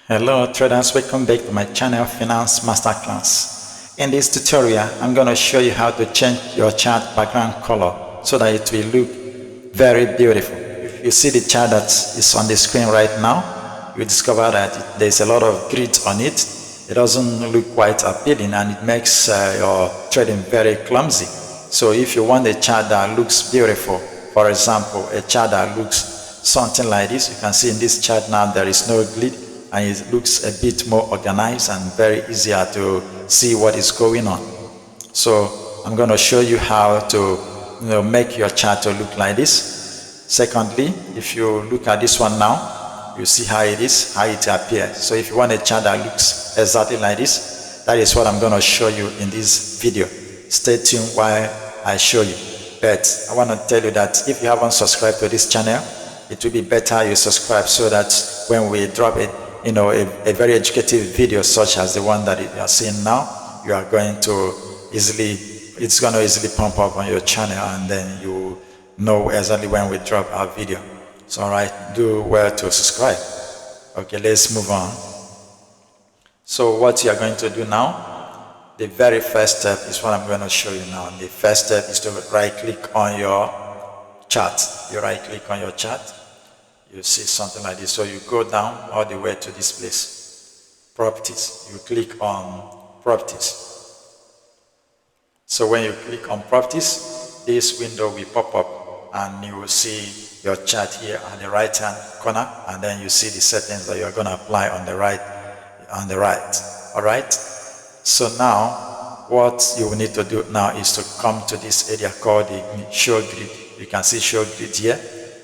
Hello traders, welcome back to my channel Finance Masterclass. In this tutorial, I'm going to show you how to change your chart background color so that it will look very beautiful. If you see the chart that is on the screen right now, you discover that there's a lot of grid on it. It doesn't look quite appealing and it makes your trading very clumsy. So if you want a chart that looks beautiful, for example, a chart that looks something like this, you can see in this chart now there is no grid, and it looks a bit more organized and very easier to see what is going on. So I'm going to show you how to make your chart to look like this. Secondly, if you look at this one now, you see how it is, how it appears. So if you want a chart that looks exactly like this, that is what I'm going to show you in this video. Stay tuned while I show you. But I want to tell you that if you haven't subscribed to this channel, it will be better you subscribe so that when we drop it, a very educative video such as the one that you are seeing now, you are going to it's going to easily pump up on your channel, and then you know exactly when we drop our video. So alright, do well to subscribe. Okay, let's move on. So what you are going to do now, the very first step is what I'm going to show you now. The first step is to right click on your chart. You right click on your chart. You see something like this. So you go down all the way to this place, properties. You click on properties. So when you click on properties, this window will pop up and you will see your chart here at the right hand corner, and then you see the settings that you are going to apply on the right. All right. So now what you will need to do now is to come to this area called the show grid. You can see show grid here.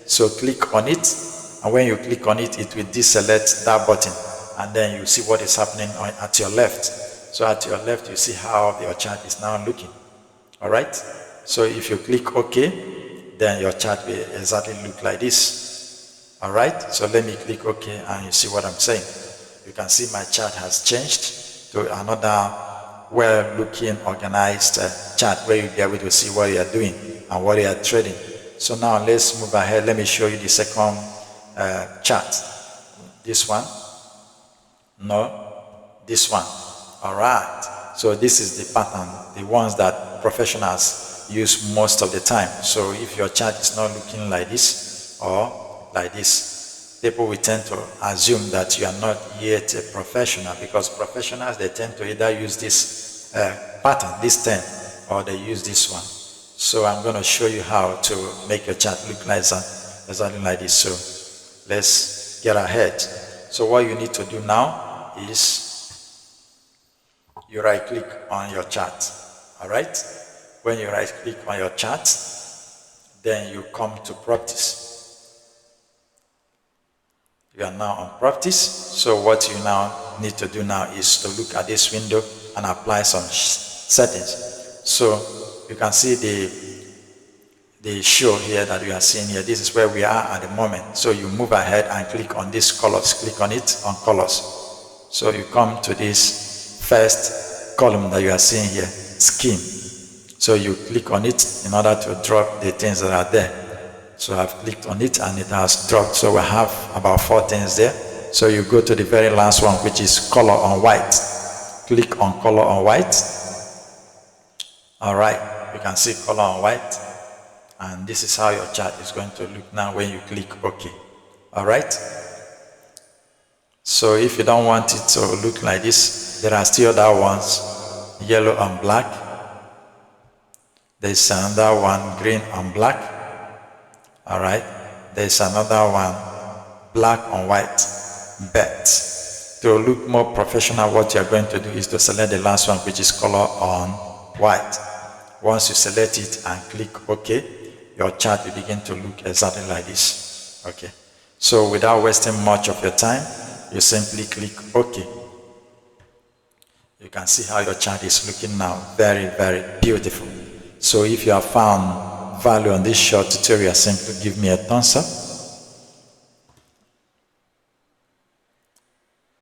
So click on it. And when you click on it, it will deselect that button, and then you see what is happening at your left. So at your left, you see how your chart is now looking. All right. So if you click OK, then your chart will exactly look like this. All right. So let me click OK, and you see what I'm saying. You can see my chart has changed to another well-looking, organized chart where you'll be able to see what you are doing and what you are trading. So now let's move ahead. Let me show you the second chart. This one, no, this one. All right. So this is the pattern, the ones that professionals use most of the time. So if your chart is not looking like this or like this, people will tend to assume that you are not yet a professional, because professionals, they tend to either use this pattern, this 10, or they use this one. So I'm going to show you how to make your chart look like that, exactly like this. So let's get ahead. So what you need to do now is you right click on your chart. All right. When you right click on your chart, then you come to properties. You are now on properties. So what you now need to do now is to look at this window and apply some settings. So you can see the show here that we are seeing here. This is where we are at the moment. So you move ahead and click on these colors. Click on it on colors. So you come to this first column that you are seeing here, scheme. So you click on it in order to drop the things that are there. So I've clicked on it and it has dropped. So we have about 4 things there. So you go to the very last one, which is color on white. Click on color on white. All right, you can see color on white. And this is how your chart is going to look now when you click OK. All right. So if you don't want it to look like this, there are still other ones, yellow and black. There's another one, green and black. All right. There's another one, black and white. But to look more professional, what you're going to do is to select the last one, which is color on white. Once you select it and click OK, your chart will begin to look exactly like this. Okay. So without wasting much of your time, you simply click OK. You can see how your chart is looking now. Very, very beautiful. So if you have found value on this short tutorial, simply give me a thumbs up.